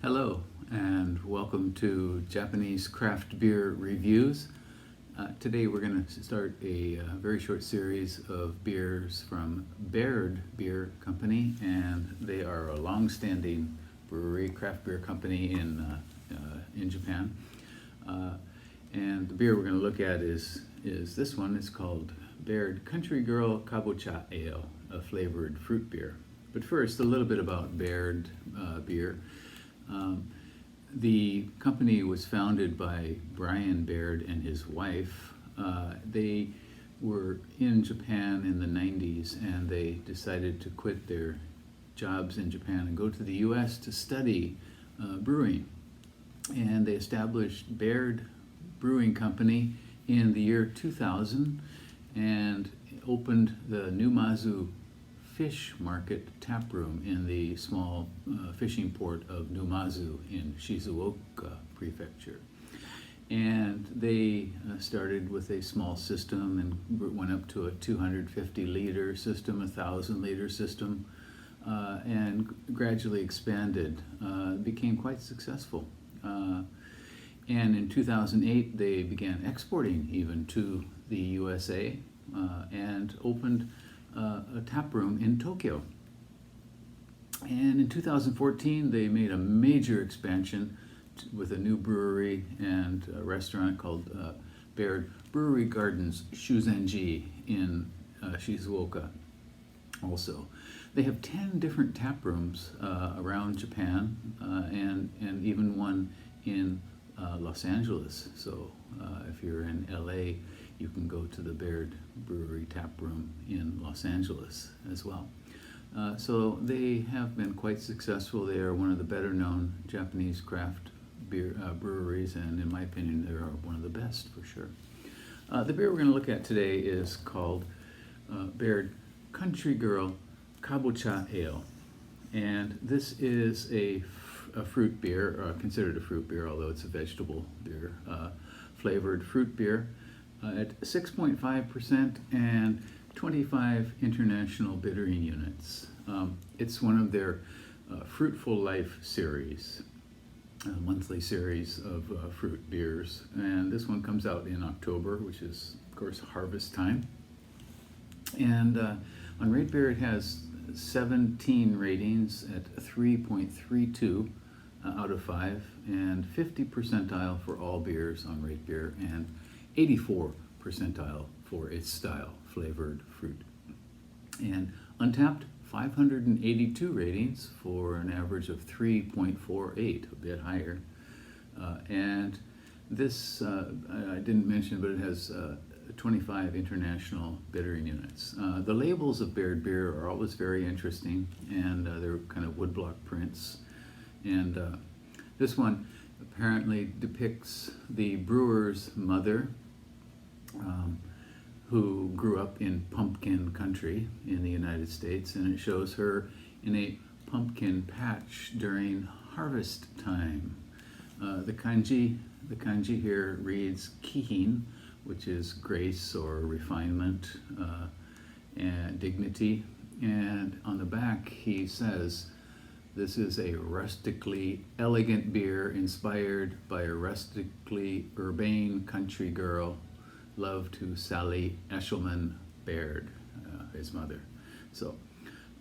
Hello, and welcome to Japanese craft beer reviews. Today we're going to start a very short series of beers from Baird Beer Company, and they are a long-standing brewery, craft beer company in Japan. And the beer we're going to look at is this one. It's called Baird Country Girl Kabocha Ale, a flavored fruit beer. But first, a little bit about Baird Beer. The company was founded by Brian Baird and his wife. They were in Japan in the 90s, and they decided to quit their jobs in Japan and go to the US to study brewing. And they established Baird Brewing Company in the year 2000 and opened the Numazu Fish Market tap room in the small fishing port of Numazu in Shizuoka Prefecture. And they started with a small system and went up to a 250-liter system, a 1,000-liter system, and gradually expanded. Became quite successful. And in 2008, they began exporting even to the USA and opened a tap room in Tokyo. And in 2014, they made a major expansion with a new brewery and a restaurant called Baird Brewery Gardens Shuzenji in Shizuoka also. They have 10 different tap rooms around Japan and even one in Los Angeles. So if you're in LA, you can go to the Baird Brewery tap room in Los Angeles as well. So they have been quite successful. They are one of the better known Japanese craft beer breweries, and in my opinion, they are one of the best for sure. The beer we're going to look at today is called Baird Country Girl Kabocha Ale. And this is a fruit beer, considered a fruit beer, although it's a vegetable beer, flavored fruit beer. At 6.5% and 25 international bittering units. It's one of their Fruitful Life series, a monthly series of fruit beers. And this one comes out in October, which is, of course, harvest time. And on RateBeer, it has 17 ratings at 3.32 out of 5, and 50 percentile for all beers on RateBeer, and 84 percentile for its style, flavored fruit. And Untapped, 582 ratings for an average of 3.48, a bit higher. And this, I didn't mention, but it has 25 international bittering units. The labels of Baird beer are always very interesting, and they're kind of woodblock prints. And this one apparently depicts the brewer's mother, who grew up in pumpkin country in the United States, and it shows her in a pumpkin patch during harvest time. The kanji here reads kihin, which is grace or refinement and dignity. And on the back he says, "This is a rustically elegant beer inspired by a rustically urbane country girl. Love to Sally Eshelman Baird," his mother. So,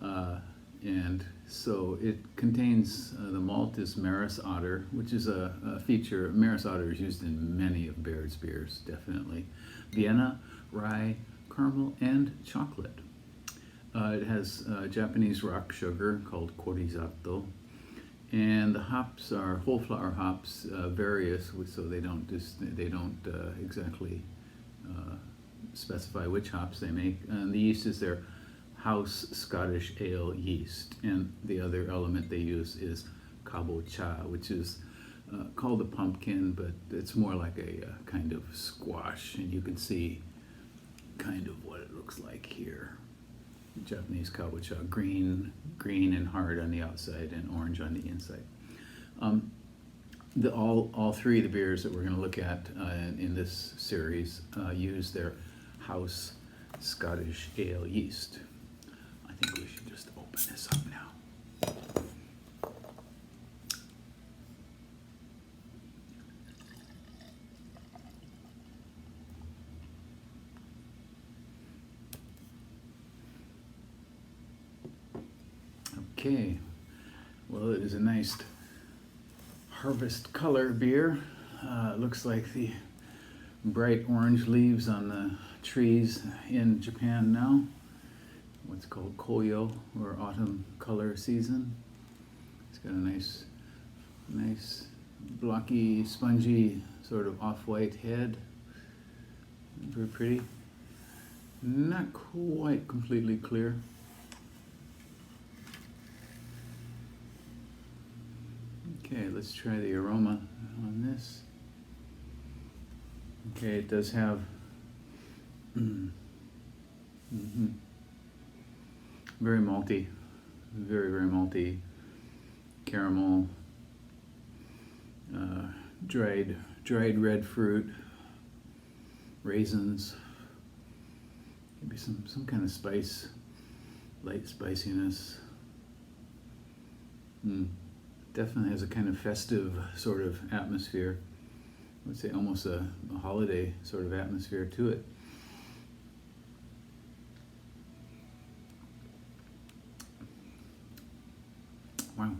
and so it contains, the malt is Maris Otter, which is a feature. Maris Otter is used in many of Baird's beers, definitely. Vienna, rye, caramel, and chocolate. It has Japanese rock sugar called korizato, and the hops are whole flower hops, various, so they don't exactly specify which hops they make. And the yeast is their house Scottish ale yeast, and the other element they use is kabocha, which is called a pumpkin, but it's more like a kind of squash, and you can see kind of what it looks like here. Japanese kabocha, green and hard on the outside and orange on the inside. All three of the beers that we're going to look at in this series use their house Scottish ale yeast. I think we should just open this up now. Okay, well, it is a nice harvest color beer. Looks like the bright orange leaves on the trees in Japan now. What's called koyo, or autumn color season. It's got a nice blocky, spongy, sort of off-white head. Very pretty. Not quite completely clear. Okay, let's try the aroma on this. Okay, it does have very malty, very malty, caramel, dried red fruit, raisins, maybe some kind of spice, light spiciness. Definitely has a kind of festive sort of atmosphere. I would say almost a holiday sort of atmosphere to it. Wow,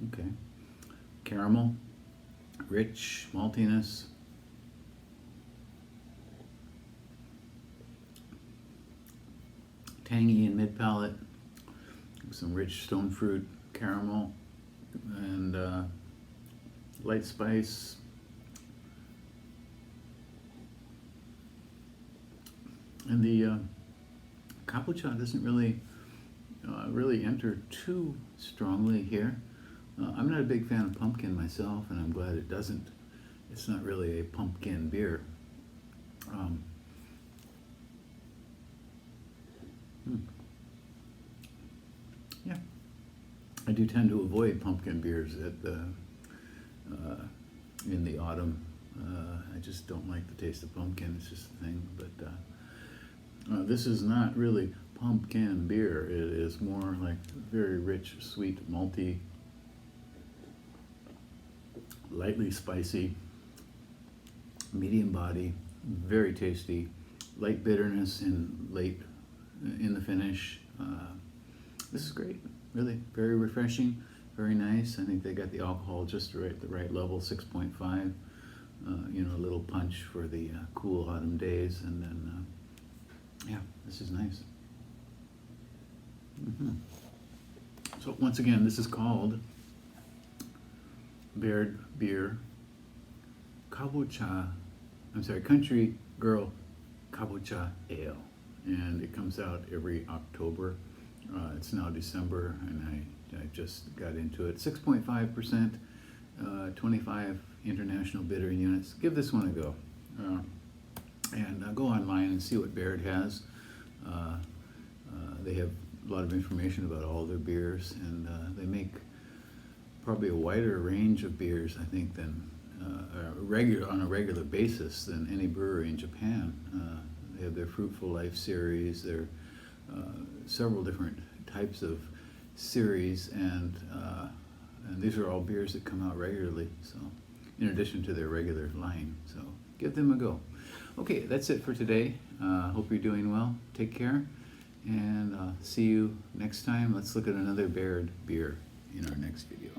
okay. Caramel, rich maltiness. Tangy in mid-palate, some rich stone fruit, caramel, and light spice. And the Kabocha doesn't really enter too strongly here. I'm not a big fan of pumpkin myself, and I'm glad it doesn't. It's not really a pumpkin beer. Yeah, I do tend to avoid pumpkin beers in the autumn. I just don't like the taste of pumpkin. It's just a thing. But this is not really pumpkin beer. It is more like very rich, sweet, malty, lightly spicy, medium body, very tasty, light bitterness in the finish. This is great, really, very refreshing, very nice. I think they got the alcohol just right, the right level, 6.5. A little punch for the cool autumn days, and then yeah, this is nice. So once again, this is called Baird Beer Kabocha. Country Girl Kabocha Ale, and it comes out every October. It's now December, and I just got into it. 6.5%, 25 international bitter units. Give this one a go, and go online and see what Baird has. They have a lot of information about all their beers, and they make probably a wider range of beers, I think, than on a regular basis than any brewery in Japan. They have their Fruitful Life series, their several different types of series, and these are all beers that come out regularly, so in addition to their regular line. So give them a go. Okay, that's it for today. Hope you're doing well. Take care, and see you next time. Let's look at another Baird beer in our next video.